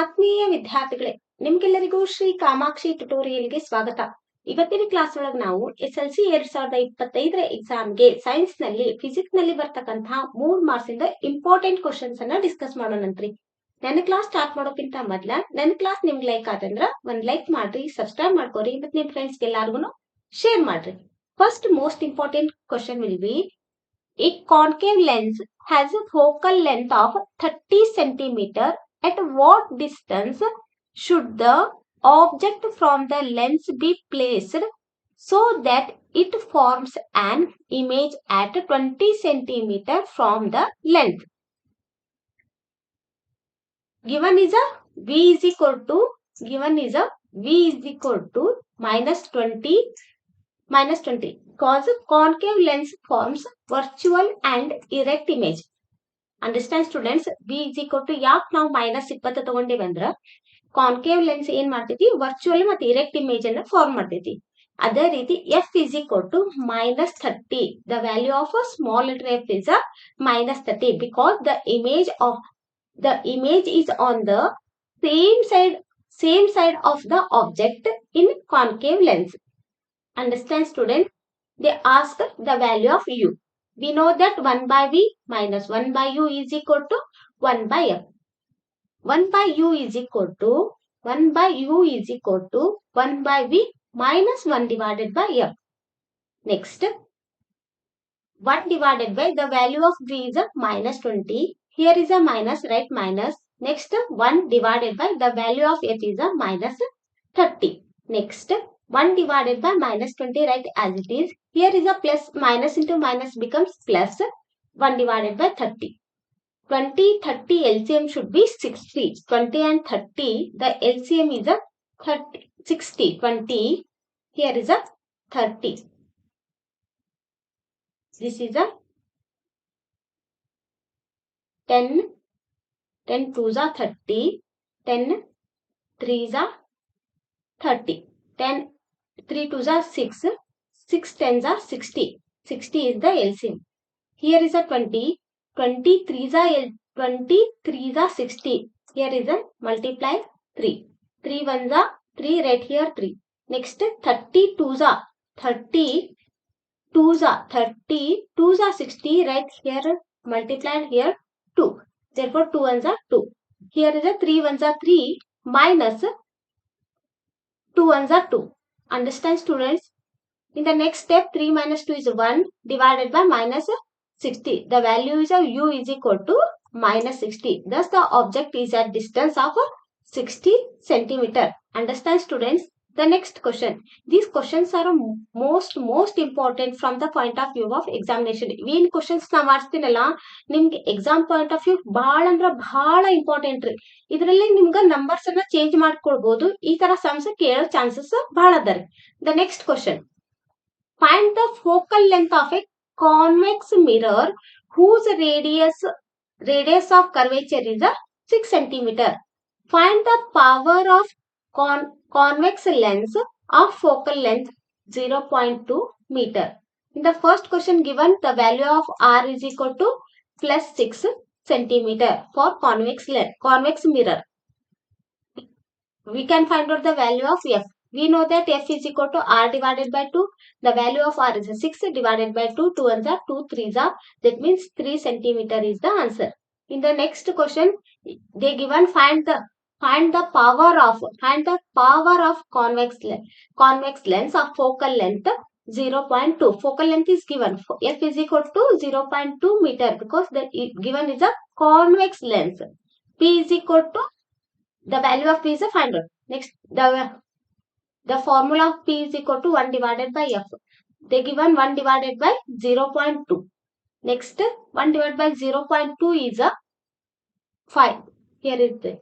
ಆತ್ಮೀಯ ವಿದ್ಯಾರ್ಥಿಗಳೇ, ನಿಮ್ಗೆಲ್ಲರಿಗೂ ಶ್ರೀ ಕಾಮಾಕ್ಷಿ ಟ್ಯುಟೋರಿಯಲ್ಗೆ ಸ್ವಾಗತ. ಇವತ್ತಿನ ಕ್ಲಾಸ್ ಒಳಗೆ ನಾವು SSLC 2025 ಎಕ್ಸಾಮ್ಗೆ ಸೈನ್ಸ್ ನಲ್ಲಿ ಫಿಸಿಕ್ಸ್ ನಲ್ಲಿ ಬರ್ತಕ್ಕಂತಹ 3 ಮಾರ್ಕ್ಸ್ ಇಂದ ಇಂಪಾರ್ಟೆಂಟ್ ಕ್ವಶನ್ಸ್ ಅನ್ನ ಡಿಸ್ಕಸ್ ಮಾಡೋಣಂತ್ರಿ. ನನ್ನ ಕ್ಲಾಸ್ ಸ್ಟಾರ್ಟ್ ಮಾಡೋಕ್ಕಿಂತ ಮೊದಲ ನನ್ನ ಕ್ಲಾಸ್ ನಿಮ್ಗೆ ಲೈಕ್ ಆತಂದ್ರ ಒಂದ್ ಲೈಕ್ ಮಾಡ್ರಿ, ಸಬ್ಸ್ಕ್ರೈಬ್ ಮಾಡ್ಕೊರಿ ಮತ್ತೆ ನಿಮ್ ಫ್ರೆಂಡ್ಸ್ ಎಲ್ಲಾರ್ಗು ಶೇರ್ ಮಾಡ್ರಿ. First most important question will be a concave lens has a focal length of 30 centimeter. At what distance should the object from the lens be placed so that it forms an image at 20 centimeter from the length? Given is a V is equal to minus 20 because concave lens forms virtual and erect image. Understand students, V is equal to ಯಾಕೆ ನಾವು -20 ತಗೊಂಡೇವೆ ಅಂದ್ರ concave lens ಏನ್ ಮಾಡ್ತೈತಿ, virtual ಮತ್ತೆ erect image ಅನ್ನ form ಮಾಡ್ತೈತಿ. ಅದೇ ರೀತಿ F is equal to -30. The value of a small letter F is a -30 because the image is on the same side of the object in concave lens. Understand students, they ask the value of U. We know that 1 by V minus 1 by U is equal to 1 by F. 1 by U is equal to 1 by V minus 1 divided by F. Next, 1 divided by the value of V is a minus 20. Here is a minus, right? Minus. Next, 1 divided by the value of F is a minus 30. Next, 1 divided by minus 20, right as it is. Here is a plus, minus into minus becomes plus 1 divided by 30. 20, 30 LCM should be 60. 20 and 30, the LCM is a 30, 60. 20, here is a 30. This is a 10 2s are 30, 10 3s are 30, 10 3 2s are 6, 6 10s are 60. 60 is the LCM. Here is a 20, 23s are 60. Here is a multiply 3. 3 1s are 3, right here 3. Next 32s are 60, right here multiplied here 2. Therefore 2 1s are 2. Here is a 3 1s are 3 minus 2 1s are 2. Understand students? In the next step, 3 minus 2 is 1 divided by minus 60. The value is of U is equal to minus 60. Thus, the object is at distance of 60 centimeter. Understand students? The next question. These questions are most important from the point of view of examination. When questions na ಮಾಡ್ತೀನಲ್ಲ ನಿಮ್ಗೆ exam point of view ಬಹಳ ಅಂದ್ರೆ ಬಹಳ important ರೀ. ಇದರಲ್ಲಿ ನಿಮ್ಗೆ numbers ಅನ್ನ change ಮಾಡ್ಕೊಳ್ಬಹುದು. ಈ ತರ ಸಮ್ಸ್ ಕೇಳೋ ಚಾನ್ಸಸ್ ಬಹಳ ಅದ ರೀ. The next question. Find the focal length of a convex mirror whose radius of curvature is 6 centimeter. Find the power of convex lens of focal length 0.2 meter. In the first question given, the value of R is equal to plus 6 centimeter for convex mirror. We can find out the value of F. We know that F is equal to R divided by 2. The value of R is 6 divided by 2. 2 ones are 2, 3s are. That means 3 centimeter is the answer. In the next question, they given find the power of convex lens of focal length 0.2. Focal length is given. F is equal to 0.2 meter because the given is a convex lens. P is equal to the value of P is a find out. Next, the formula of P is equal to 1 divided by F. They given 1 divided by 0.2. Next, 1 divided by 0.2 is a 5. Here is the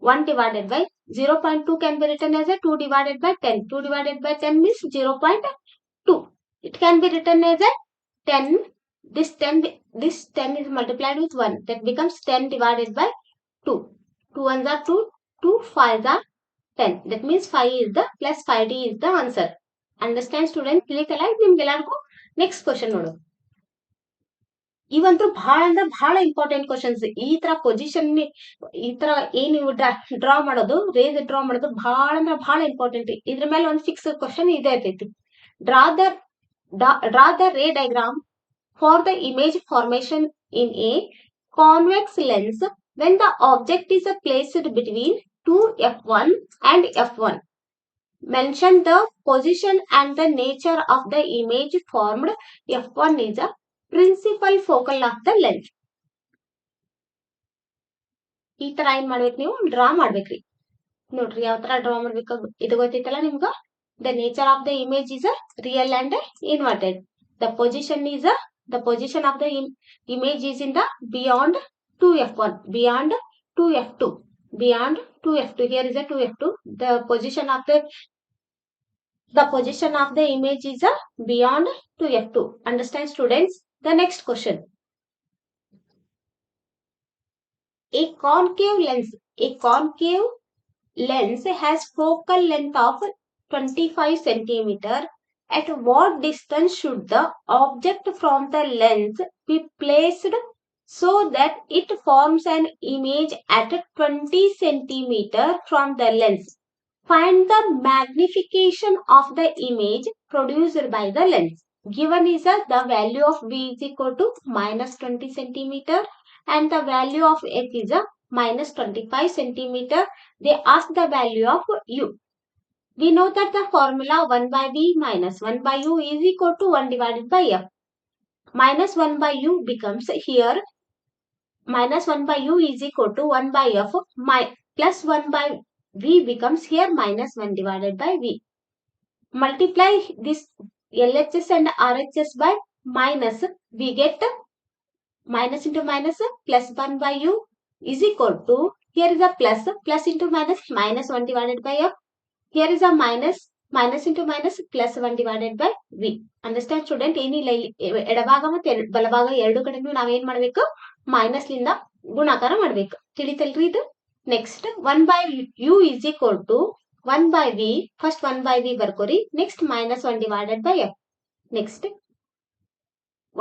1 divided by 0.2 can be written as a 2 divided by 10. 2 divided by 10 means 0.2. It can be written as a 10. This 10 is multiplied with 1. That becomes 10 divided by 2. 2 ones are 2, 2 5s are 10. That means 5 is the plus 5D is the answer. Understand students? Next question. ಇವಂತೂ ಬಹಳ ಅಂದ್ರೆ ಬಹಳ important questions. ಈ ತರ position, ಈ ತರ ಏನ್ draw ಮಾಡೋದು, race draw ಮಾಡೋದು ಬಹಳ ಅಂದ್ರೆ ಬಹಳ ಇಂಪಾರ್ಟೆಂಟ್. ಇದ್ರ ಮೇಲೆ ಒಂದು ಫಿಕ್ಸ್ ಕ್ವಶನ್ ಇದೆ ಇರ್ತೈತಿ. Draw the ray diagram for the image formation in a convex lens when the object is placed between two f1 and f1. Mention the position and the nature of the image formed. f1 is a principal focal of the lens. ಈ ತರ ಏನ್ ಮಾಡ್ಬೇಕು, ನೀವು draw ಮಾಡ್ಬೇಕ್ರಿ. ನೋಡ್ರಿ ಯಾವ ತರ draw ಮಾಡ್ಬೇಕು ಇದು ಗೊತ್ತೈತಲ್ಲ ನಿಮ್ಗ. The nature of the image is a real and inverted. The position of the image is in the beyond 2f1, beyond 2f2, beyond 2f2. Here is a 2f2. The position of the image is a beyond 2f2. Understand, students? The next question. A concave lens has focal length of 25 centimeter. At what distance should the object from the lens be placed so that it forms an image at 20 centimeter from the lens? Find the magnification of the image produced by the lens. Given is the value of V is equal to minus 20 centimeter and the value of F is minus 25 centimeter. They ask the value of U. We know that the formula 1 by V minus 1 by U is equal to 1 divided by F. Minus 1 by U becomes here, minus 1 by U is equal to 1 by F, plus 1 by V becomes here minus 1 divided by V. Multiply this LHS and RHS by minus, we get minus into minus plus 1 by U is equal to, here is a plus into minus 1 divided by F. Here is a minus into minus plus 1 divided by V. Understand, student? ಏನಿಲ್ಲ, ಇಲ್ಲಿ ಎಡಭಾಗ ಮತ್ತೆ ಬಲಭಾಗ ಎರಡು ಕಡೆನೂ ನಾವೇನ್ ಮಾಡ್ಬೇಕು, minus ಲಿಂದ ಗುಣಾಕಾರ ಮಾಡ್ಬೇಕು. ತಿಳಿತಲ್ರಿ ಇದು? Next 1 by U is equal to 1 by V. First 1 by V ಬರ್ಕೋರಿ. Next minus 1 divided by F. Next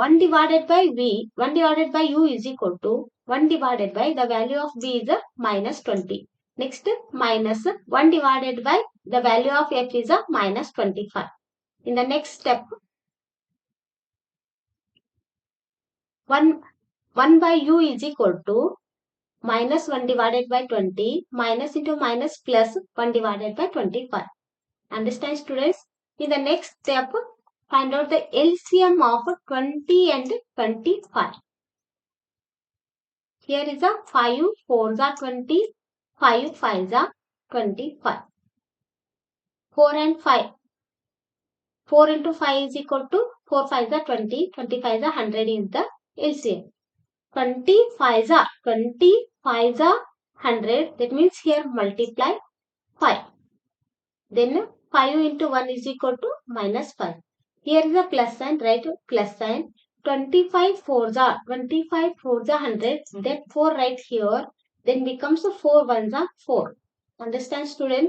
1 divided by V, 1 divided by U is equal to 1 divided by the value of V is minus 20. Next minus 1 divided by the value of F is minus 25. In the next step, 1 by U is equal to minus 1 divided by 20, minus into minus plus 1 divided by 25. Understand, students? In the next step, find out the LCM of 20 and 25. Here is a 5 4s are 20, 5 5s are 25. 4 and 5. 4 into 5 is equal to 4 5s are 20, 25 is 100 is the LCM. 25s are 100. That means here multiply 5. Then 5 into 1 is equal to minus 5. Here is a plus sign, write plus sign. 25 4s are 100. That 4 right here. Then becomes 4 1s are 4. Understand, student?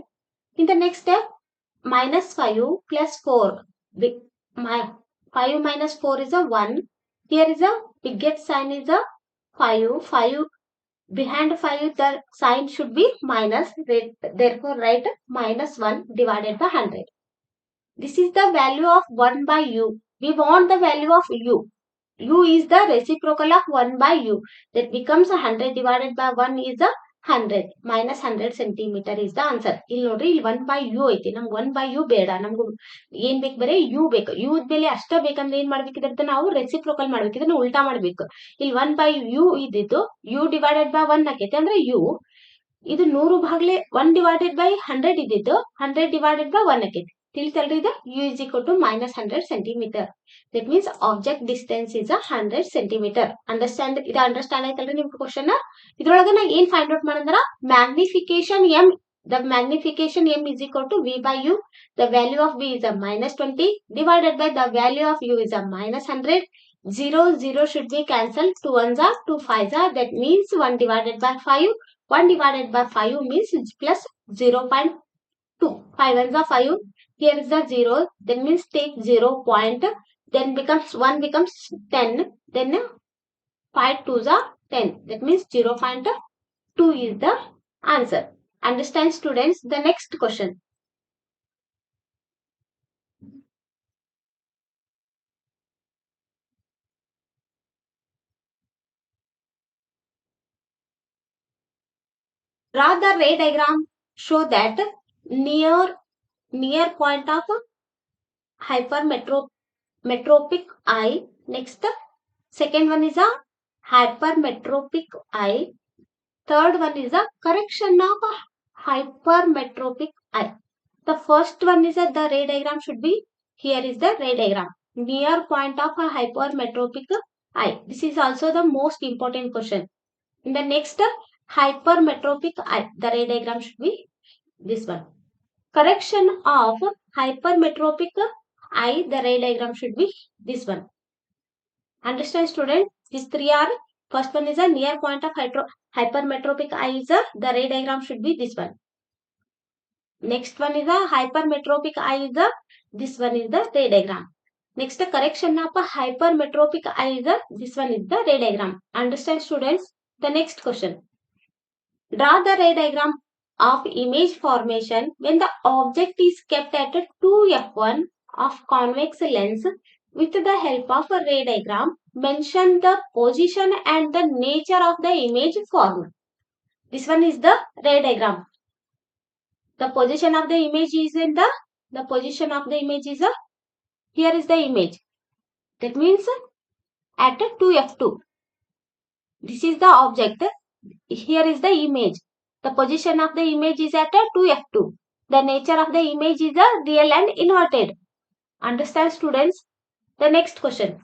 In the next step, minus 5 plus 4. 5 minus 4 is a 1. Here is a biggest sign is a 5. 5 behind 5 the sign should be minus. Therefore write minus 1 divided by 100. This is the value of 1 by U. We want the value of U. U is the reciprocal of 1 by U. That becomes 100 divided by 1 is a 100. Minus 100 centimeter is the answer. ಇಲ್ಲಿ ನೋಡ್ರಿ, ಇಲ್ಲಿ 1 by U ಐತಿ. ನಮ್ಗೆ 1 by U ಬೇಡ. ನಮ್ಗೆ ಏನ್ ಬೇಕು, ಬರೀ U ಬೇಕು. U ಬೆಲೆ ಅಷ್ಟ ಬೇಕಂದ್ರೆ ಏನ್ ಮಾಡ್ಬೇಕು, ಇದನ್ನ ನಾವು ರೆಸಿಪ್ರೋಕಲ್ ಮಾಡ್ಬೇಕು. ಇದನ್ನ ಉಲ್ಟಾ ಮಾಡ್ಬೇಕು. ಇಲ್ಲಿ 1 by U ಇದ್ದಿದ್ದು U divided by 1 ಆಕೈತಿ. ಅಂದ್ರೆ U ಇದು 100 ಭಾಗಲೆ 1 divided by 100 ಇದ್ದಿದ್ದು 100 divided by 1 ಆಕೈತಿ. ತಿಳಿತಲ್ರಿ ಇದು? U is equal to minus 100 centimeter. That means object distance is 100 centimeter. Understand? ಇದು ಅಂಡರ್ಸ್ಟ್ಯಾಂಡ್ ಆಯ್ತಲ್ರಿ ನಿಮ್ಗೆ ಕ್ವಶನ್? ಇದ್ರೊಳಗ ನಾ ಏನ್ ಫೈಂಡ್ ಔಟ್ ಮಾಡಂದ್ರ magnification M. The magnification M is equal to V by U. The value of V is a minus 20 divided by the value of U is a minus 100. 0 0 should be cancelled. 2 1s are 2 5s are. That means 1 divided by 5. 1 divided by 5 means plus 0.2. 5 1s are 5. Here is the 0. Then means take 0 point. Then becomes 1 becomes 10. Then 5 2s are 10. That means 0.2 is the answer. Understand, students? The next question. Draw the ray diagram. Show that near point of hypermetropic eye. Next, second one is a hypermetropic eye. Third one is a correction of hypermetropic eye. The first one is that the ray diagram should be, here is the ray diagram. Near point of a hypermetropic eye. This is also the most important question. In the next, hypermetropic eye, the ray diagram should be this one. Correction of hypermetropic eye, the ray diagram should be this one. Understand, student? These three are, first one is a near point of hypermetropic eye is the ray diagram should be this one. Next one is a hypermetropic eye is this one is the ray diagram. Next, the correction of a hypermetropic eye is this one is the ray diagram. Understand, students? The next question. Draw the ray diagram of image formation when the object is kept at 2f1 of convex lens. With the help of a ray diagram, mention the position and the nature of the image formed. This one is the ray diagram. The position of the image is in the position of the image is here is the image. That means at 2f2. This is the object. Here is the image. The position of the image is at 2f2. The nature of the image is real and inverted. Understand, students? The next question.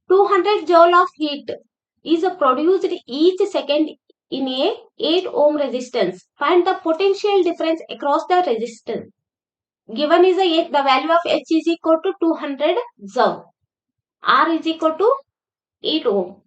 200 joule of heat is produced each second in a 8 ohm resistance. Find the potential difference across the resistance. Given is the value of H is equal to 200 joule. R is equal to 8 ohm.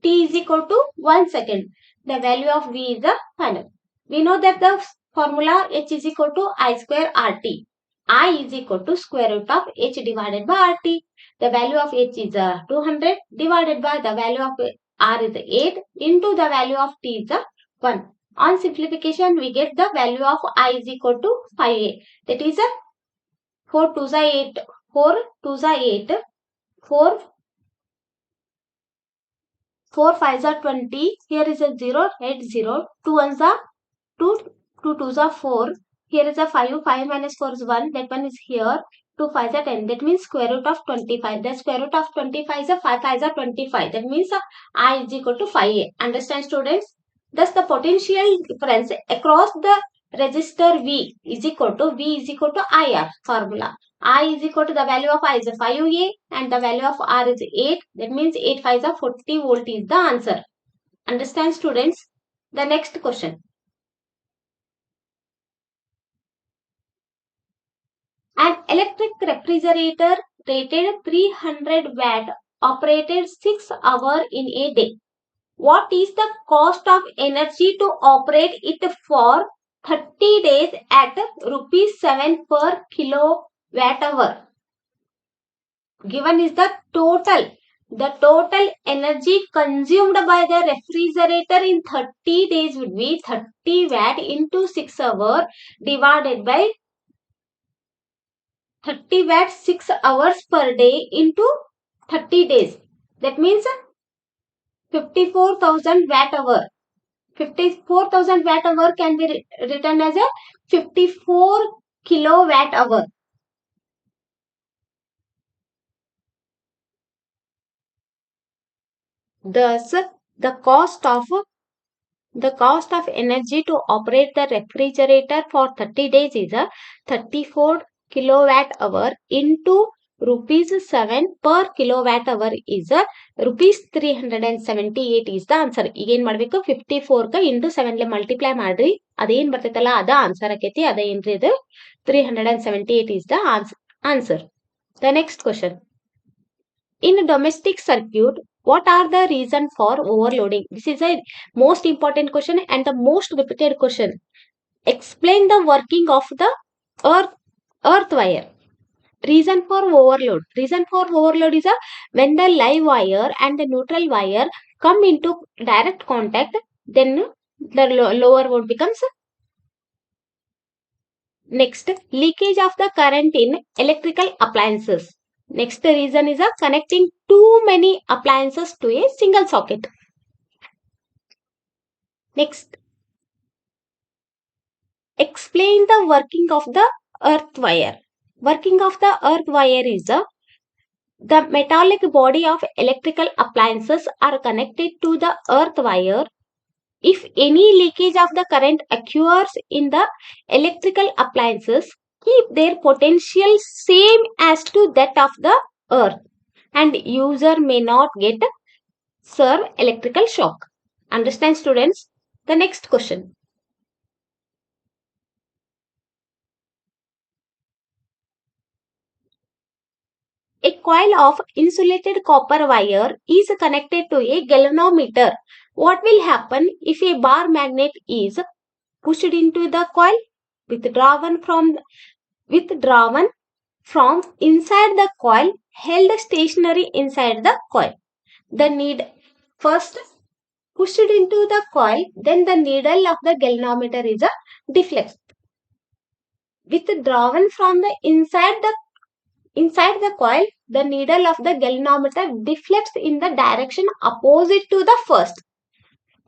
T is equal to 1 second. The value of V is the final. We know that the formula H is equal to I square RT. I is equal to square root of H divided by RT. The value of H is 200 divided by the value of R is 8 into the value of T is 1. On simplification, we get the value of I is equal to 5A. That is 4 2s are 8. 4 2s are 8. 4 5s are 20. Here is a 0, 8 0. 2 1s are 2. 2 2s are 4. Here is a 5. 5 minus 4 is 1. That one is here. 2 5s are 10. That means square root of 25. The square root of 25 is 5 5s are 25. That means I is equal to 5A. Understand, students? Thus, the potential difference across the resistor V is equal to IR formula. I is equal to the value of I is 5A and the value of R is 8. That means 8 5s are 40 volt is the answer. Understand, students? The next question. An electric refrigerator rated 300 watt operated 6 hours in a day. What is the cost of energy to operate it for 30 days at rupees 7 per kilowatt hour? Given is the total energy consumed by the refrigerator in 30 days would be 30 watt into 6 hours divided by 30 watt 6 hours per day into 30 days. That means 54,000 watt hour. 54,000 watt hour can be written as a 54 kilowatt hour. Thus, the cost of energy to operate the refrigerator for 30 days is a 34 kilowatt hour into rupees 7 per kilowatt hour is a rupees 378 is the answer. Again ಮಾಡಬೇಕು 54 ಕ into 7 ಲೆ multiply ಮಾಡ್ರಿ ಅದೇನ್ ಬರ್ತೈತಲ್ಲ ಅದ answer ಆಕೈತಿ ಅದೇನ್ರಿ ಇದು 378 is the answer. The next question. In domestic circuit, what are the reason for overloading? This is a most important question and the most repeated question. Explain the working of the earth wire. Reason for overload. Reason for overload is when the live wire and the neutral wire come into direct contact, then the lower load becomes. Next, leakage of the current in electrical appliances. Next reason is connecting too many appliances to a single socket. Next, explain the working of the earth wire. Working of the earth wire is the metallic body of electrical appliances are connected to the earth wire. If any leakage of the current occurs in the electrical appliances, keep their potential same as to that of the earth, and user may not get serve electrical shock. Understand, students? The next question. A coil of insulated copper wire is connected to a galvanometer. What will happen if a bar magnet is pushed into the coil? Withdrawn from inside the coil, held stationary inside the coil. The need first pushed into the coil, then the needle of the galvanometer is deflected. Withdrawn from the inside the coil, the needle of the galvanometer deflects in the direction opposite to the first.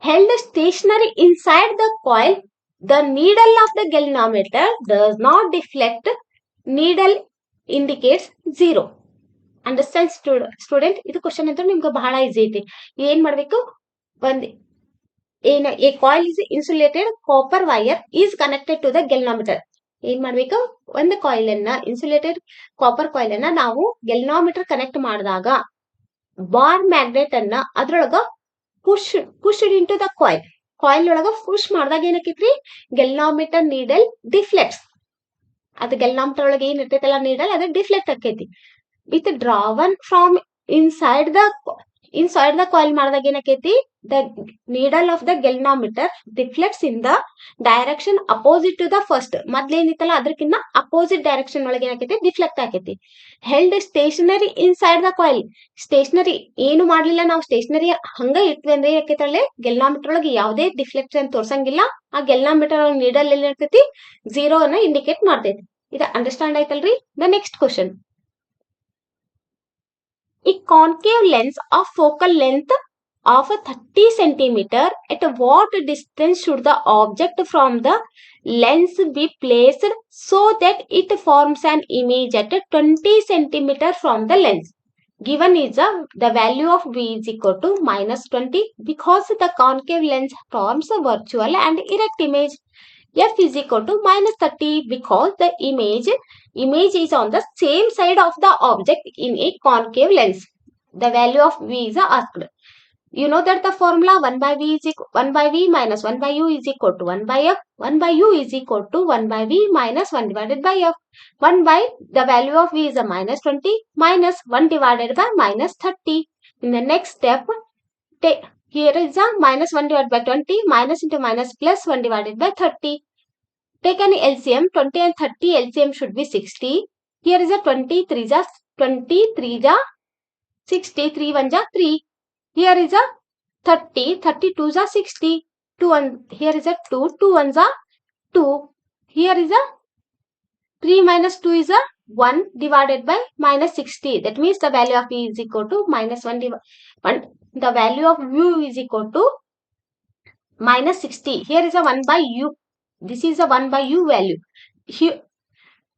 Held stationary inside the coil, the needle of the galvanometer does not deflect. Needle indicates 0. Understand student. ಇದು question ಅಂತ ನಿಮ್ಗೆ ಬಹಳ easy ಐತಿ. ಏನ್ ಮಾಡ್ಬೇಕು, ಒಂದ್ a coil is insulated copper wire is connected to the galvanometer. ಏನ್ ಮಾಡ್ಬೇಕು, ಒಂದು ಕಾಯಿಲ್ ಅನ್ನ ಇನ್ಸುಲೇಟೆಡ್ ಕಾಪರ್ ಕಾಯಿಲ್ ಅನ್ನ ನಾವು ಗೆಲ್ನಾಮೀಟರ್ ಕನೆಕ್ಟ್ ಮಾಡಿದಾಗ ಬಾರ್ ಮ್ಯಾಗ್ನೆಟ್ ಅನ್ನ ಅದ್ರೊಳಗ ಪುಶ್ಡ್ ಇಂಟು ದ ಕಾಯಿಲ್ ಒಳಗ ಪುಷ್ ಮಾಡಿದಾಗ ಏನಕ್ಕೈತ್ರಿ, ಗೆಲ್ನಾಮೀಟರ್ ನೀಡಲ್ ಡಿಫ್ಲೆಕ್ಟ್ಸ್. ಅದು ಗೆಲ್ನಾಮೀಟರ್ ಒಳಗೆ ಏನ್ ಇರ್ತೈತಲ್ಲ ನೀಡಲ್, ಅದು ಡಿಫ್ಲೆಕ್ಟ್ ಆಕೈತಿ. Withdrawn from inside the coil ಮಾಡಿದಾಗ ಏನಕ್ಕೈತಿ, the needle of the galvanometer deflects in the direction opposite to the first. ಮೊದ್ಲೇನಿತ್ತಲ್ಲ ಅದಕ್ಕಿಂತ ಅಪೋಸಿಟ್ ಡೈರೆಕ್ಷನ್ ಒಳಗೆ ಏನಕ್ಕೈತಿ, ಡಿಫ್ಲೆಕ್ಟ್ ಆಕೈತಿ. Held stationary inside the coil. Stationary ಏನು ಮಾಡ್ಲಿಲ್ಲ, ನಾವು ಸ್ಟೇಷನರಿ ಹಂಗ ಇಟ್ವಿ ಅಂದ್ರೆ ಯಾಕೈತಲ್ಲೇ ಗೆಲ್ನಾಮೀಟರ್ ಒಳಗೆ ಯಾವುದೇ ಡಿಫ್ಲೆಕ್ಷನ್ ತೋರ್ಸಂಗಿಲ್ಲ. ಆ ಗೆಲ್ನಾಮೀಟರ್ ಒಳಗೆ ನೀಡಲ್ ಎಲ್ಲಿ ಇರ್ತೈತಿ, 0 ಅನ್ನ ಇಂಡಿಕೇಟ್ ಮಾಡ್ತೈತಿ. ಇದು ಅಂಡರ್ಸ್ಟ್ಯಾಂಡ್ ಆಯ್ತಲ್ರಿ. The next question. A concave lens of focal length of 30 cm. At what distance should the object from the lens be placed so that it forms an image at 20 cm from the lens? Given is the value of V is equal to -20 because the concave lens forms a virtual and erect image. F is equal to -30 because the image is on the same side of the object in a concave lens. The value of V is asked. You know that the formula 1 by V minus 1 by U is equal to 1 by F. 1 by U is equal to 1 by V minus 1 divided by F. 1 by the value of V is a -20 minus 1 divided by -30. In the next step, here is a -1 divided by 20, minus into minus plus 1 divided by 30. Take an LCM, 20 and 30, LCM should be 60. Here is a 20, 3 ja 60, 3 1 ja 3. Here is a 30, 32 ja 60. 2 1, here is a 2, 2 1 ja 2. Here is a 3 minus 2 is a 1 divided by -60. That means the value of V is equal to -1. The value of U is equal to -60. Here is a 1 by U. This is a 1 by U value. Here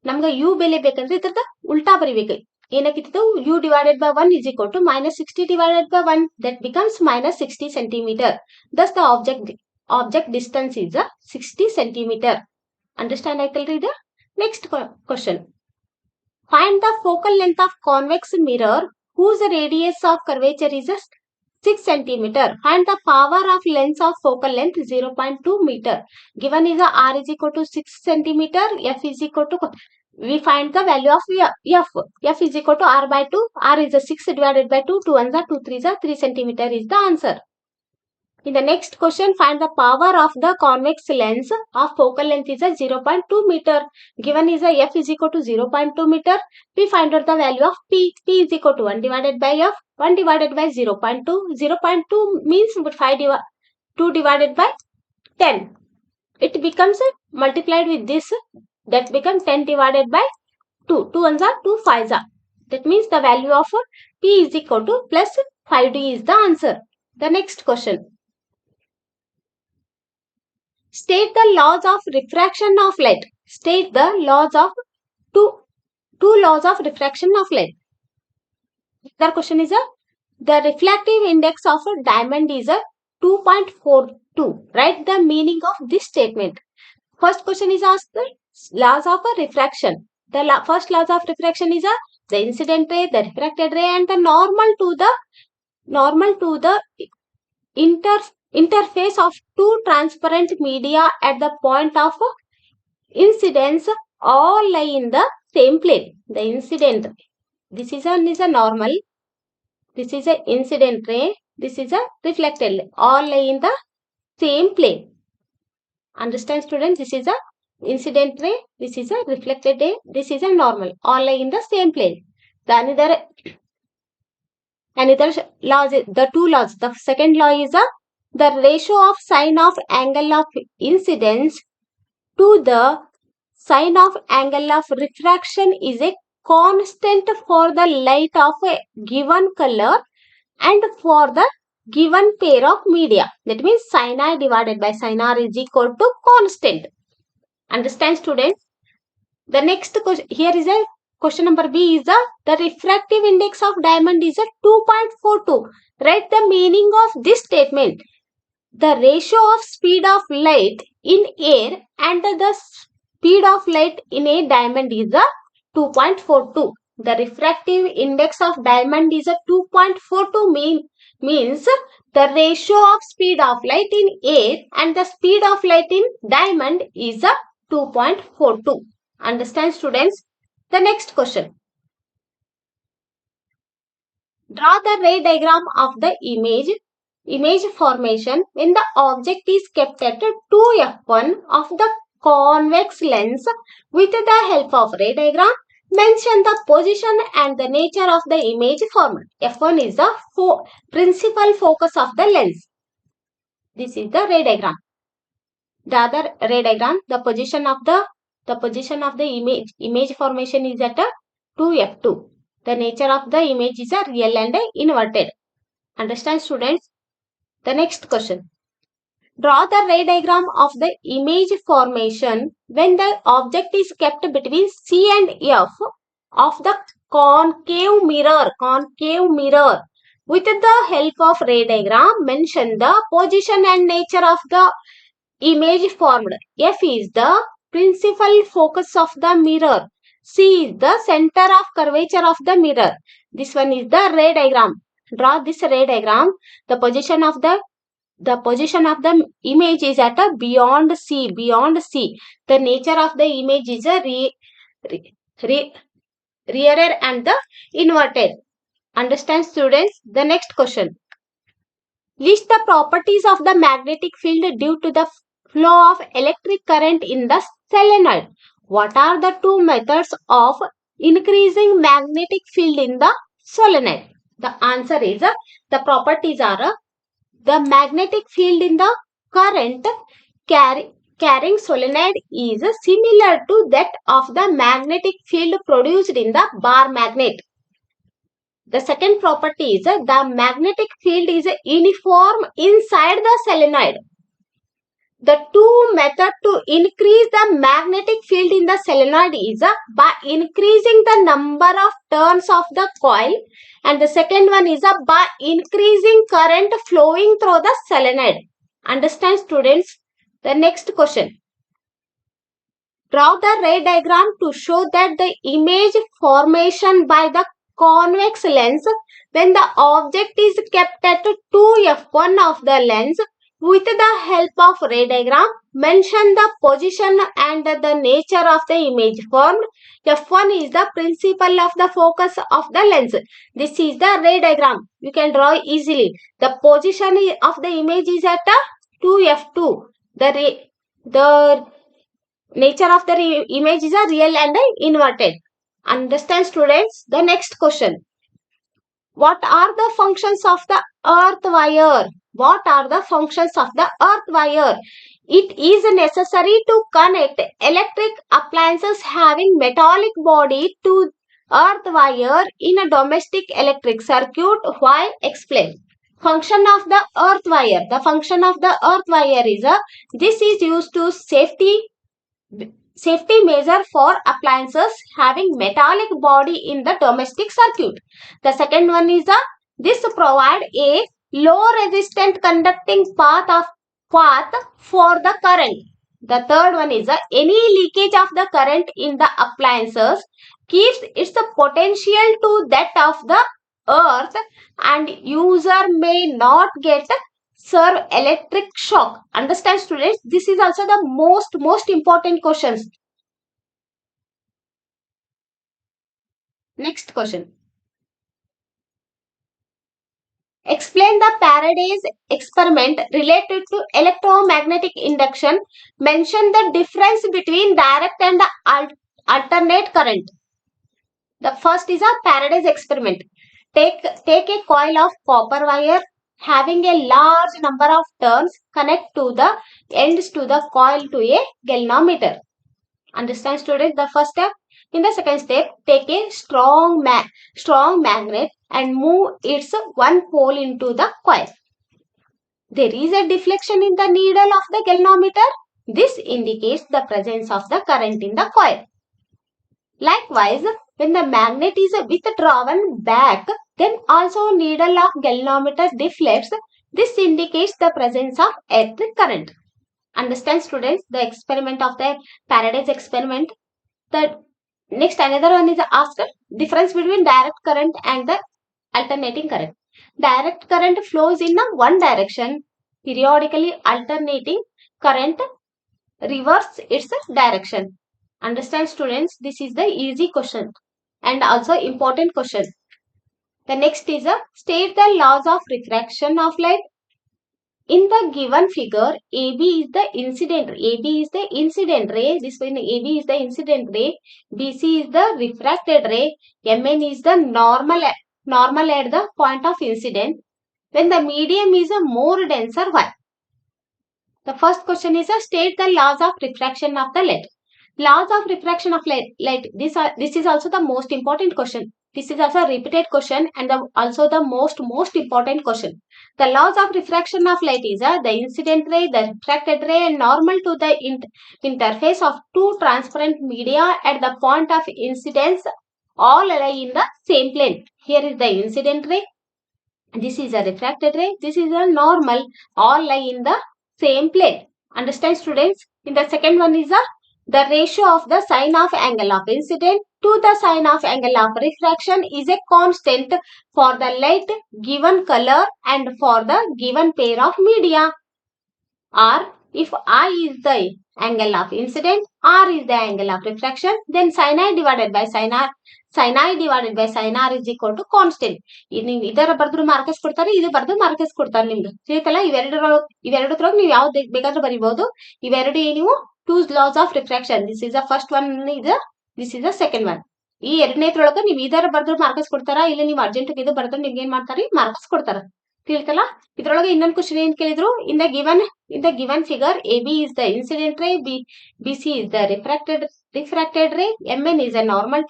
ನಮ್ಗೆ U ಬೆಲೆ ಬೇಕಂದ್ರೆ ಇದ್ರದ ಉಲ್ಟಾ ಬರಿಬೇಕು. ಏನಕ್ಕಿತ್ತು, U divided by 1 is equal to -60 divided by 1. That becomes -60 centimeter. Thus the object distance is 60 centimeter. Understand ಆಯ್ತಲ್ರಿ ಇದು. Next question. Find the focal length of convex mirror whose radius of curvature is 6 centimeter. Find the power of lens of focal length 0.2 meter. Given is R is equal to 6 centimeter. F is equal to, we find the value of F. F is equal to R by 2. R is a 6 divided by 2. 2 1 are 2 3 are 3 centimeter is the answer. In the next question, find the power of the convex lens of focal length is a 0.2 meter. Given is a f is equal to 0.2 meter. We find out the value of p. P is equal to 1 divided by f. 1 divided by 0.2. 0.2 means 2 divided by 10. It becomes multiplied with this. That becomes 10 divided by 2. 2 ones are 2 5s are. That means the value of p is equal to plus 5d is the answer. The next question. State the laws of refraction of light. State the laws of two laws of refraction of light. The question is the refractive index of a diamond is 2.42. Write the meaning of this statement. First question is asked the laws of a refraction. The first laws of refraction is the incident ray, the refracted ray, and the normal to the interface of two transparent media at the point of incidence all lie in the same plane. The incident, this is a normal, this is a incident ray, this is a reflected ray, all lie in the same plane. Understand students? This is a incident ray, this is a reflected ray, this is a normal, all lie in the same plane. The another laws, the two laws. The second law is the ratio of sine of angle of incidence to the sine of angle of refraction is a constant for the light of a given color and for the given pair of media. That means sin I divided by sin R is equal to constant. Understand students? The next question, here is a question number B is the refractive index of diamond is 2.42. Write the meaning of this statement. The ratio of speed of light in air and the speed of light in a diamond is 2.42. The refractive index of diamond is 2.42 means the ratio of speed of light in air and the speed of light in diamond is 2.42. Understand students? The next question. Draw the ray diagram of the image formation when the object is kept at 2f1 of the convex lens. With the help of ray diagram, mention the position and the nature of the image formed. F1 is the principal focus of the lens. This is the ray diagram. The other ray diagram, the position of the image formation is at 2f2. The nature of the image is a real and inverted. Understand students? The next question. Draw the ray diagram of the image formation when the object is kept between C and F of the concave mirror. With the help of ray diagram, mention the position and nature of the image formed. F is the principal focus of the mirror. C is the center of curvature of the mirror. This one is the ray diagram. Draw this ray diagram. The position of the image is at a beyond C. The nature of the image is a rear and the inverted. Understand students? The next question. List the properties of the magnetic field due to the flow of electric current in the solenoid. What are the two methods of increasing magnetic field in the solenoid? The answer is the properties are the magnetic field in the current carrying solenoid is similar to that of the magnetic field produced in the bar magnet. The second property is the magnetic field is uniform inside the solenoid. The two methods to increase the magnetic field in the solenoid is by increasing the number of turns of the coil, and the second one is by increasing current flowing through the solenoid. Understand students? The next question. Draw the ray diagram to show that the image formation by the convex lens when the object is kept at 2f1 of the lens With the help of ray diagram, mention the position and the nature of the image formed. F1 is the principle of the focus of the lens. This is the ray diagram. You can draw easily. The position of the image is at 2F2. The nature of the image is a real and inverted. Understand, students? The next question. What are the functions of the earth wire? What are the functions of the earth wire? It is necessary to connect electric appliances having metallic body to earth wire in a domestic electric circuit. Why? Explain. Function of the earth wire. The function of the earth wire is this is used to safety measure for appliances having metallic body in the domestic circuit. The second one is this provide a low resistant conducting path for the current. The third one is any leakage of the current in the appliances keeps its potential to that of the earth and user may not get serve electric shock. Understand, students? This is also the most important questions. Next question. Explain the Faraday's experiment related to electromagnetic induction. Mention the difference between direct and alternate current. The first is a Faraday's experiment. Take a coil of copper wire having a large number of turns. Connect to the ends to the coil to a galvanometer. Understand, students? The first step. In the second step, take a strong magnet and move its one pole into the coil. There is a deflection in the needle of the galvanometer. This indicates the presence of the current in the coil. Likewise, when the magnet is withdrawn back, then also needle of galvanometer deflects. This indicates the presence of electric current. Understand, students, the experiment of the Faraday's experiment. The next another one is asked difference between direct current and the alternating current. Direct current flows in one direction. Periodically alternating current reverses its direction. Understand, students? This is the easy question and also important question. The next is state the laws of refraction of light. In the given figure, AB is the incident ray. This one AB is the incident ray. BC is the refracted ray. MN is the normal at the point of incident. When the medium is a more denser, why? The first question is state the laws of refraction of the light. Laws of refraction of light. This is also the most important question. This is also a repeated question and also the most important question. The laws of refraction of light is the incident ray, the refracted ray, and normal to the interface of two transparent media at the point of incidence all lie in the same plane. Here is the incident ray. This is a refracted ray. This is a normal. All lie in the same plane. Understand, students? In the second one is the ratio of the sine of angle of incident to the sine of angle of refraction is a constant for the light given color and for the given pair of media. Or if I is the angle of incident, R is the angle of refraction, then sin I divided by sin R is equal to constant. ನೀವು ಇದರ ಬರೆದ್ರು Marcus ಕೊಡ್ತಾರೆ, ಇದು ಬರೆದು Marcus ಕೊಡ್ತಾರೆ ನಿಮ್ಗೆ. ತಿಳಿತಲ್ಲ? ಇವೆರಡರೊಳಗೆ ನೀವು ಯಾವ್ದು ಬೇಕಾದ್ರೂ ಬರೀಬಹುದು. ಇವೆರಡು ನೀವು two laws of refraction. This is the first one, this is the second one. ಈ ಎರಡನೇದ್ರೊಳಗೆ ನೀವು ಇದರ ಬರೆದ್ರು ಮಾರ್ಕಸ್ ಕೊಡ್ತಾರ, ಇಲ್ಲ ನೀವು ಅರ್ಜೆಂಟ್ ಇದು ಬರೆದ್ರೆ ನಿಮ್ಗೆ ಏನ್ ಮಾಡ್ತಾರೆ? ಮಾರ್ಕಸ್ ಕೊಡ್ತಾರ. ತಿಳಿತಲ್ಲ? ಇದ್ರೊಳಗೆ ಇನ್ನೊಂದು ಕ್ವಶನ್ ಏನ್ ಕೇಳಿದ್ರು? in the given figure, AB is the incident ray, BC is the refracted ray, MN is a normal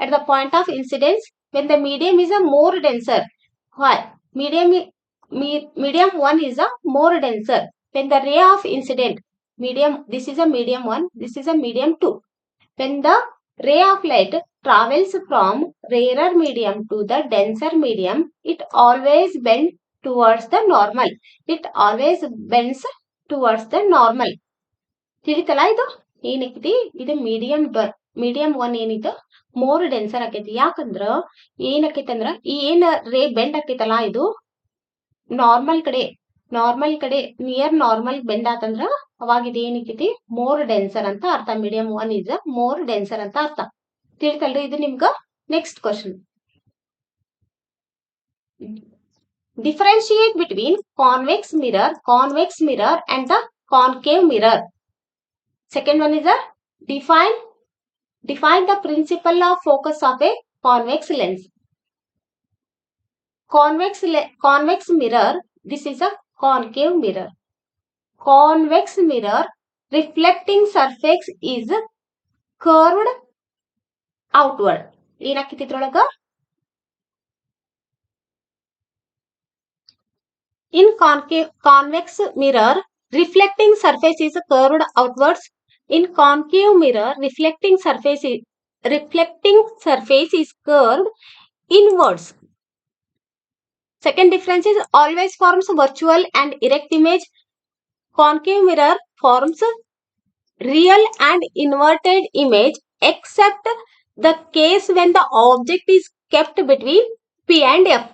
at the point of incidence when the medium is a more denser. Why? Medium 1 is a more denser. When the ray of incident, this is a medium 1, this is a medium 2. When the ray of light travels from rarer medium to the denser medium, it always bends towards the normal. ತಿಳಿತಲ್ಲ? ಇದು ಏನೈತಿ? ಇದು medium 1 ಏನಿದೆ more denser ಆಕೈತಿ. ಯಾಕಂದ್ರ ಏನಾಕೈತಿ ಅಂದ್ರ ಈ ಏನ್ ರೇ ಬೆಂಡ್ ಆಕೈತಲ್ಲ ಇದು ನಾರ್ಮಲ್ ಕಡೆ ನಾರ್ಮಲ್ ಕಡೆ ನಿಯರ್ ನಾರ್ಮಲ್ ಬೆಂಡ್ ಆತಂದ್ರ ಅವಾಗ ಇದು ಏನಿಕ್ಕೈತಿ ಮೋರ್ ಡೆನ್ಸರ್ ಅಂತ ಅರ್ಥ. ಮೀಡಿಯಂ 1 ಇಸ್ ಮೋರ್ ಡೆನ್ಸರ್ ಅಂತ ಅರ್ಥ. ತಿಳಿತಲ್ರಿ? ಇದು ನಿಮ್ಗ next question. Differentiate between convex mirror and the concave mirror. Second one is a define the principle of focus of a convex lens. Convex mirror, this is a concave mirror. Convex mirror reflecting surface is curved outward. ಏನಾಗ್ತೈತಿ ಇದ್ರೊಳಗ? In convex mirror, reflecting surface is curved outwards. In concave mirror, reflecting surface is curved inwards. Second difference is always forms virtual and erect image. Concave mirror forms real and inverted image except the case when the object is kept between P and F.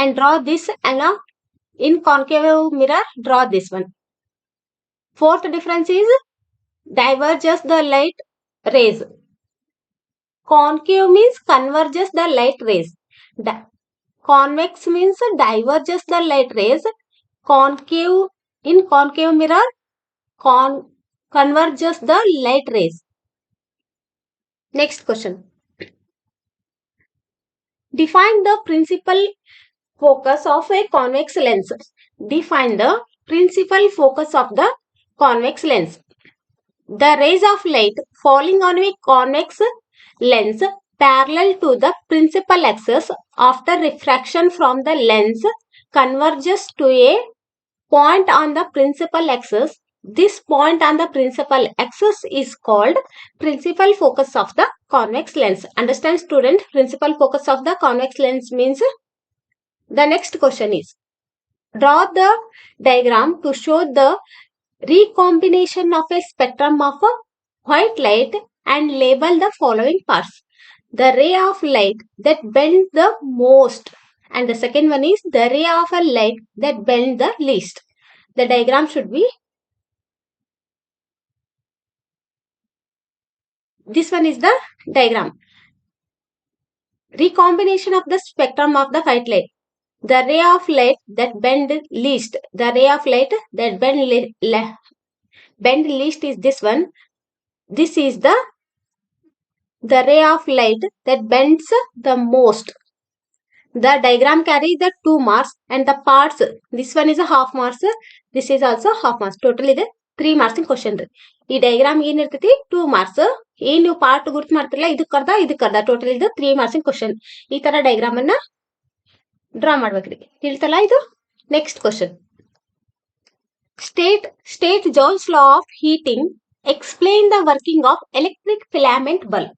And draw this, and in concave mirror draw this one. Fourth difference is diverges the light rays. Concave means converges the light rays. Convex means diverges the light rays. In concave mirror converges the light rays. Next question. Define the principal focus of a convex lens. Define the principal focus of the convex lens. The rays of light falling on a convex lens parallel to the principal axis after refraction from the lens converges to a point on the principal axis. This point on the principal axis is called principal focus of the convex lens. Understand, student? Principal focus of the convex lens means. The next question is, draw the diagram to show the recombination of a spectrum of white light and label the following parts. The ray of light that bends the most, and the second one is the ray of a light that bends the least. The diagram should be, this one is the diagram. Recombination of the spectrum of the white light. The ray of light that bend least. The ray of light that bend least is this one. This is the ray of light that bends the most. The diagram carries the 2 marks and the parts. This one is a half marks. This is also half marks. Total is 3 marks in question. ಈ diagram ಏನಿರ್ತೈತಿ 2 marks. ಏನ್ ನೀವು part ಗುರ್ತು ಮಾಡ್ತಿರಲ್ಲ, ಇದಕ್ಕರ್ಧ total ಇದು 3 marks in question. ಈ ತರ diagram ಅನ್ನ draw ಮಾಡ್ಬೇಕ್ರಿ. ತಿಳಿತಲ್ಲ ಇದು? Next question. State Joule's law of heating. Explain the working of electric filament bulb.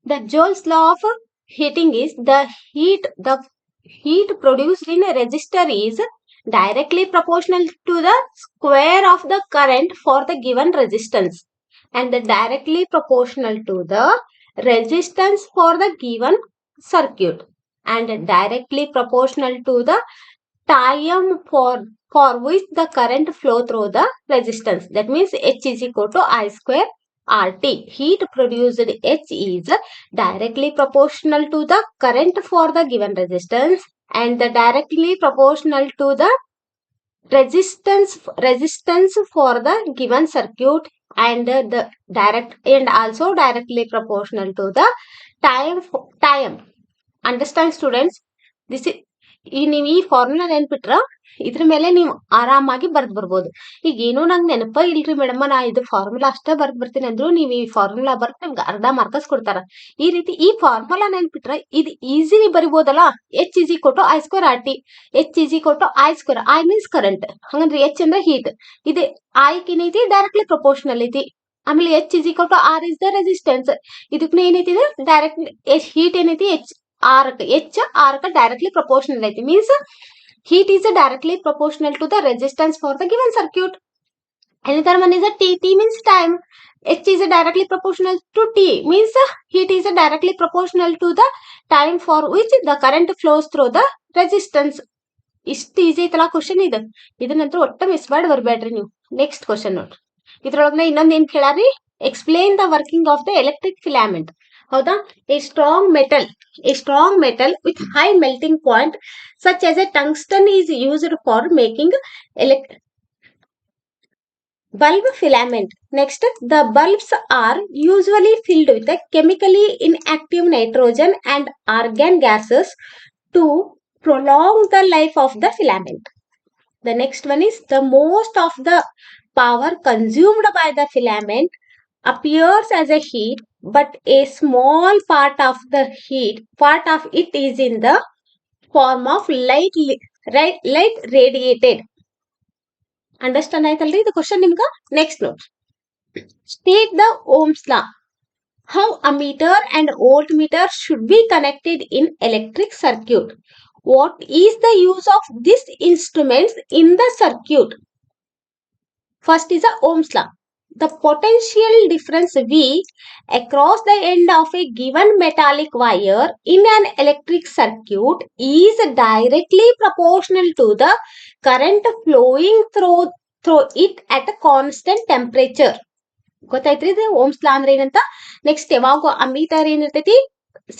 The Joule's law of heating is the heat produced in a resistor is directly proportional to the square of the current for the given resistance, and directly proportional to the resistance for the given circuit, and directly proportional to the time for which the current flow through the resistance. That means H is equal to I square RT. Heat produced H is directly proportional to the current for the given resistance, and directly proportional to the resistance for the given circuit, and also directly proportional to the time. Understand, students? This is ನೀವು ಈ formula ನೆನ್ಪಿಟ್ರ ಇದ್ರ ಮೇಲೆ ನೀವು ಆರಾಮಾಗಿ ಬರ್ದ್ ಬರ್ಬೋದು. ಈಗ ಏನೋ ನಂಗೆ ನೆನಪ ಇಲ್ರಿ ಮೇಡಮ್, ನಾ ಇದು ಫಾರ್ಮುಲಾ ಅಷ್ಟೇ ಬರ್ದ್ ಬರ್ತೀನಿ ಅಂದ್ರು ನೀವು ಈ ಫಾರ್ಮುಲಾ ಬರ್ದ್ ನಿಮ್ಗೆ ಅರ್ಧ ಮಾರ್ಕಸ್ ಕೊಡ್ತಾರ. ಈ ರೀತಿ ಈ ಫಾರ್ಮುಲಾ ನೆನ್ಪಿಟ್ರ ಇದು easily ಬರಿಬೋದಲ್ಲ. H is equal to I square RT. H is equal to I square. I means current. ಹಂಗಂದ್ರೆ H ಅಂದ್ರೆ heat. ಇದು I ಏನೈತಿ ಡೈರೆಕ್ಟ್ಲಿ ಪ್ರಪೋರ್ಷನಲ್ ಐತಿ. ಆಮೇಲೆ H is equal to R is the resistance. ಇದಕ್ಕೆ ಏನೈತಿ direct heat ಏನೈತಿ H R directly proportional ಐತಿ. Means heat is directly proportional to the resistance for the given circuit. Another one is a T means time. H is directly proportional to T. Means heat is directly proportional to the time for which the current flows through the resistance. ಇಷ್ಟು easy ಐತಲ್ಲ question ಇದು. ಇದನ್ನಂತೂ ಒಟ್ಟ miss ಮಾಡಿ ಬರ್ಬೇಡ್ರಿ ನೀವು. Next question ನೋಡ್ರಿ. ಇದ್ರೊಳಗ ಇನ್ನೊಂದ್ ಏನ್ ಕೇಳಾರಿ, explain the working of the electric filament. ಹೌದಾ? A strong metal with high melting point such as a tungsten is used for making bulb filament. Next, the bulbs are usually filled with a chemically inactive nitrogen and argon gases to prolong the life of the filament. The next one is, the most of the power consumed by the filament appears as a heat, but a small part of it is in the form of light radiated. Understand ಆಯ್ತಲ್ರಿ ಇದು question ನಿಮ್ಗ. Next note, state the Ohm's law. How ammeter and voltmeter should be connected in electric circuit. What is the use of these instruments in the circuit? First is the Ohm's law. The potential difference V across the end of a given metallic wire in an electric circuit is directly proportional to the current flowing through it at a constant temperature. ಗೊತ್ತಾಯ್ತ್ರಿ ಇದು Ohm's law ಅಂದ್ರೆ ಏನಂತ. Next, ಯಾವಾಗ ammeter ಏನಿರ್ತೈತಿ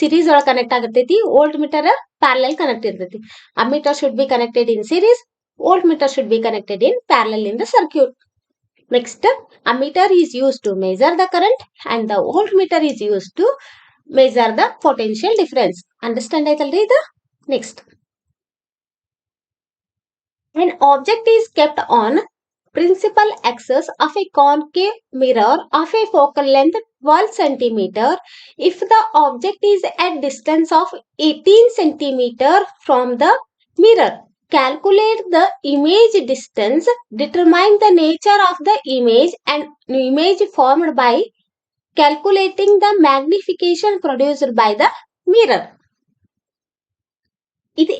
series ಒಳಗೆ connect ಆಗಿರ್ತೈತಿ, volt meter parallel connect ಇರ್ತೈತಿ. Ammeter should be connected in series, volt meter should be connected in parallel in the circuit. Next, ammeter is used to measure the current and the voltmeter is used to measure the potential difference. Understand ಆಯ್ತಲ್ರಿ ಇದು. Next, an object is kept on principal axis of a concave mirror of a focal length 12 cm if the object is at distance of 18 cm from the mirror. Calculate the image distance, determine the nature of the image and image formed by calculating the magnification produced by the mirror. ಇದು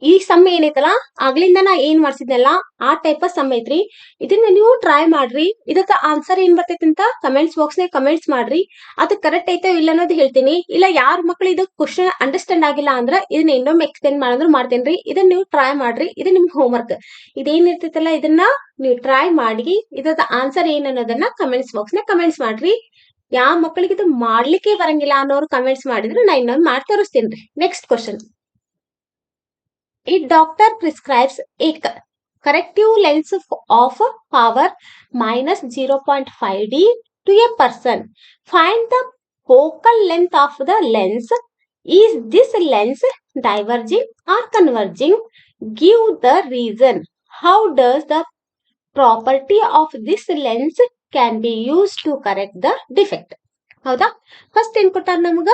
ಈ some ಏನೈತಲ್ಲ, ಆಗ್ಲಿಂದ ನಾ ಏನ್ ಮಾಡ್ಸಿದ್ನಲ್ಲ ಆ type some ಐತ್ರಿ. ಇದನ್ನ ನೀವು ಟ್ರೈ ಮಾಡ್ರಿ. ಇದಕ್ಕ ಆನ್ಸರ್ ಏನ್ ಬರ್ತೈತಿ ಅಂತ ಕಮೆಂಟ್ಸ್ ಬಾಕ್ಸ್ ನಾಗ ಕಮೆಂಟ್ಸ್ ಮಾಡ್ರಿ. ಅದು ಕರೆಕ್ಟ್ ಐತೋ ಇಲ್ಲ ಅನ್ನೋದು ಹೇಳ್ತೀನಿ. ಇಲ್ಲ ಯಾರ ಮಕ್ಳು ಇದು ಕ್ವಶನ್ ಅಂಡರ್ಸ್ಟ್ಯಾಂಡ್ ಆಗಿಲ್ಲ ಅಂದ್ರ ಇದನ್ನ ಇನ್ನೊಮ್ಮೆ ಎಕ್ಸ್ಪ್ಲೇನ್ ಮಾಡಿದ್ರು ಮಾಡ್ತೇನ್ರಿ. ಇದನ್ನ ನೀವು ಟ್ರೈ ಮಾಡ್ರಿ. ಇದು ನಿಮ್ ಹೋಮ್ ವರ್ಕ್. ಇದೇನ್ ಇರ್ತೈತಲ್ಲ ಇದನ್ನ ನೀವು ಟ್ರೈ ಮಾಡಿ ಇದ್ರದ ಆನ್ಸರ್ ಏನ್ ಅನ್ನೋದನ್ನ ಕಮೆಂಟ್ಸ್ ಬಾಕ್ಸ್ ನಾಗ ಕಮೆಂಟ್ಸ್ ಮಾಡ್ರಿ. ಯಾವ ಮಕ್ಕಳಿಗೆ ಇದು ಮಾಡ್ಲಿಕ್ಕೆ ಬರಂಗಿಲ್ಲ ಅನ್ನೋರು ಕಮೆಂಟ್ಸ್ ಮಾಡಿದ್ರೆ ನಾ ಇನ್ನೊಂದು ಮಾಡಿ ತೋರಿಸ್ತೇನ್ರಿ. Next question, a doctor prescribes a corrective lens of power minus 0.5D to a person. Find the focal length of the lens. Is this lens diverging or converging? Give the reason. How does the property of this lens can be used to correct the defect? ಹೌದಾ? First ಏನ್ ಕೊಟ್ಟಾರ ನಮಗ?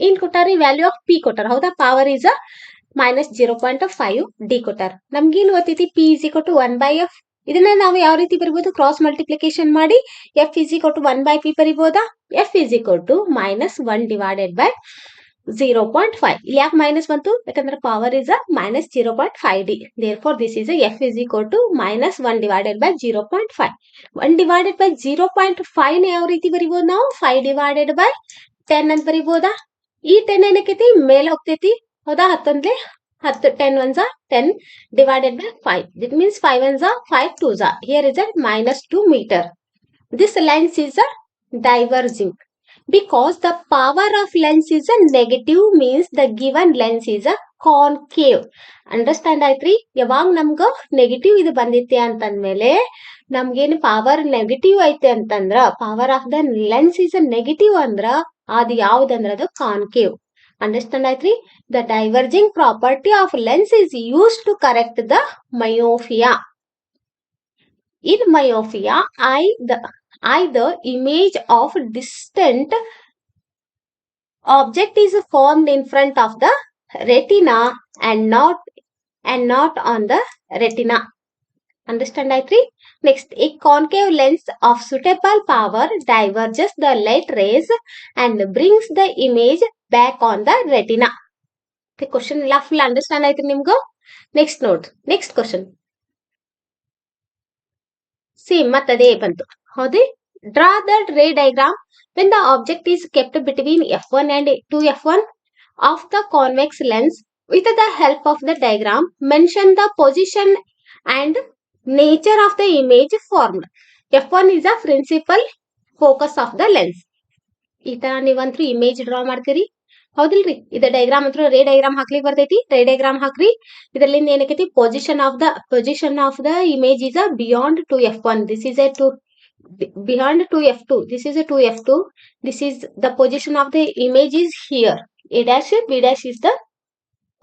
ಏನ್ ಕೊಟ್ಟಾರಿ? Value of P ಕೊಟ್ಟಾರ. ಹೌದಾ? Power is minus 0.5 D ಕೊಟ್ಟಾರ. ನಮ್ಗೇನು ಗೊತ್ತೈತಿ? P is equal to 1 by F. ಇದನ್ನ ನಾವು ಯಾವ ರೀತಿ ಬರಿಬಹುದು? ಕ್ರಾಸ್ ಮಲ್ಟಿಪ್ಲಿಕೇಶನ್ ಮಾಡಿ F is equal to 1 by P ಬರಿಬಹುದಾ? F is equal to minus 1 divided by 0.5. ಇಲ್ಲಿ ಯಾಕೆ ಮೈನಸ್ ಬಂತು? ಯಾಕಂದ್ರೆ power is minus 0.5D. Therefore, this is F is equal to minus 1 divided by 0.5. 1 divided by 0.5 ನ ಯಾವ ರೀತಿ ಬರಿಬಹುದು ನಾವು? 5 divided by 10 ಅಂತ ಬರಿಬಹುದಾ? ಈ 10 ಏನಕ್ಕೈತಿ? ಮೇಲೆ ಹೋಗ್ತೈತಿ. ಹೌದಾ? 10 10 ones are 10 divided by 5. That means 5 ones are 5 twos are. Here is a minus 2 meter. This lens is a diverging because the power of lens is a negative, means the given lens is a concave. Understand ಆಯ್ತ್ರಿ? ಯಾವಾಗ ನಮ್ಗ negative ಇದು ಬಂದೈತಿ ಅಂತಂದ್ಮೇಲೆ ನಮ್ಗೇನು power negative ಐತೆ ಅಂತಂದ್ರ, power of the lens is a negative ಅಂದ್ರ ಅದು ಯಾವ್ದಂದ್ರ ಅದು ಕಾನ್ಕೇವ್. Understand ಆಯ್ತ್ರಿ? The diverging property of lens is used to correct the myopia. In myopia, the image of distant object is formed in front of the retina and not on the retina. Understand ಆಯ್ತ್ರಿ? Next, a concave lens of suitable power diverges the light rays and brings the image back on the retina. The question ಎಲ್ಲ full understand ಆಯ್ತು ನಿಮ್ಗೂ? Next note. Next question. Same ಮತ್ತದೇ ಬಂತು. ಹೌದಿ? Draw the ray diagram when the object is kept between F1 and 2F1 of the convex lens With the help of the diagram, mention the position and nature of the image formed. F1 is the principal focus of the lens. ಈ ತರ ನೀವಂತೂ image draw ಮಾಡ್ತೀರಿ ಹೌದಿಲ್ರಿ. ಇದ diagram ಅಂತೂ ray diagram ಹಾಕ್ಲಿಕ್ಕೆ ಬರ್ತೈತಿ. Ray diagram ಹಾಕ್ರಿ. ಇದರಲ್ಲಿ ಏನಕೈತಿ position of the image is a beyond to f1. This is a to beyond to f2. This is a to f2. This is the position of the image is here. A dash b dash is the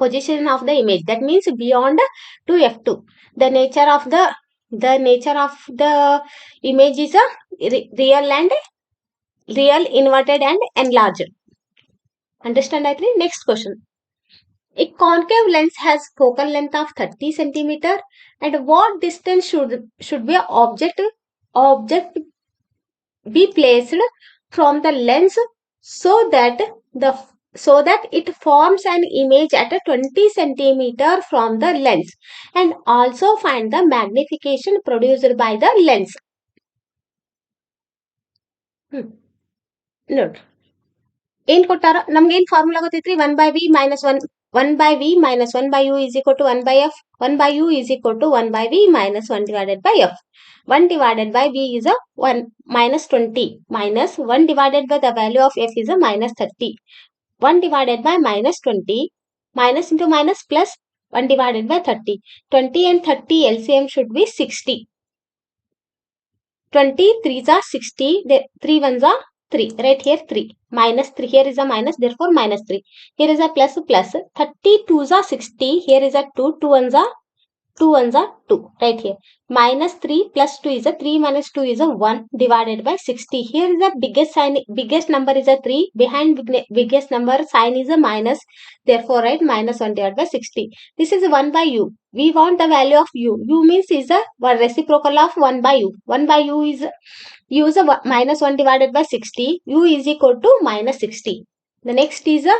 position of the image. That means beyond to f2. The nature of the image is a real, inverted and enlarged. Understand that? Next question. A concave lens has focal length of 30 centimeter, and what distance should be object be placed from the lens so that it forms an image at a 20 centimeter from the lens, and also find the magnification produced by the lens. Note. ಏನ್ ಕೊಟ್ಟಾರ ನಮ್ಗೆ ಏನ್ formula ಗೊತ್ತೈತ್ರಿ 1 by v minus 1 by u is equal to 1 by f. 1 by u is equal to 1 by v minus 1 divided by f. 1 divided by v is a 1 minus 20 minus 1 divided by the value of f is a minus 30. 1 divided by minus 20 minus into minus plus 1 divided by 30. 20 and 30 LCM should be 60. 20 3s are 60. 3 1s are 3. Right here 3. Minus 3. Here is a minus. Therefore minus 3. Here is a plus plus. 32s are 60. Here is a 2. 2 1s are 2. Right here. Minus 3 plus 2 is a 3 minus 2 is a 1 divided by 60. Here is the biggest sign. Biggest number is a 3. Behind biggest number sign is a minus. Therefore write minus 1 divided by 60. This is 1 by u. We want the value of u. U means is a reciprocal of 1 by u. 1 by u is a minus 1 divided by 60. U is equal to minus 60. The next is a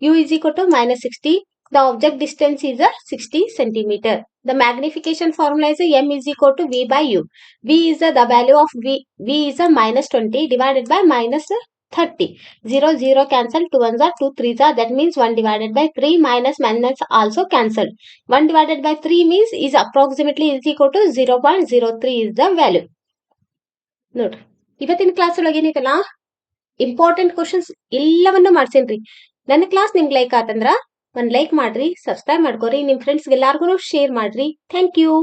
u is equal to minus 60. The object distance is a 60 centimeter. The magnification formula is a m is equal to v by u. V is the value of v is a minus 20 divided by minus 30. 0 0 cancel. 2 1s are 2 3s are. That means 1 divided by 3 minus also cancelled. 1 divided by 3 means is approximately is equal to 0.03 is the value. ನೋಡ್ರಿ ಇವತ್ತಿನ class ಒಳಗೆ ಏನೈತಲ್ಲ important questions ಎಲ್ಲವನ್ನು ಮಾಡ್ಸೇನ್ರಿ. ನನ್ನ class ನಿಮ್ಗೆ like ಆತಂದ್ರ ಒಂದು like ಮಾಡ್ರಿ, ಸಬ್ಸ್ಕ್ರೈಬ್ ಮಾಡ್ಕೋರಿ, ನಿಮ್ ಫ್ರೆಂಡ್ಸ್ ಎಲ್ಲಾರ್ಗು ಶೇರ್ ಮಾಡ್ರಿ. Thank you.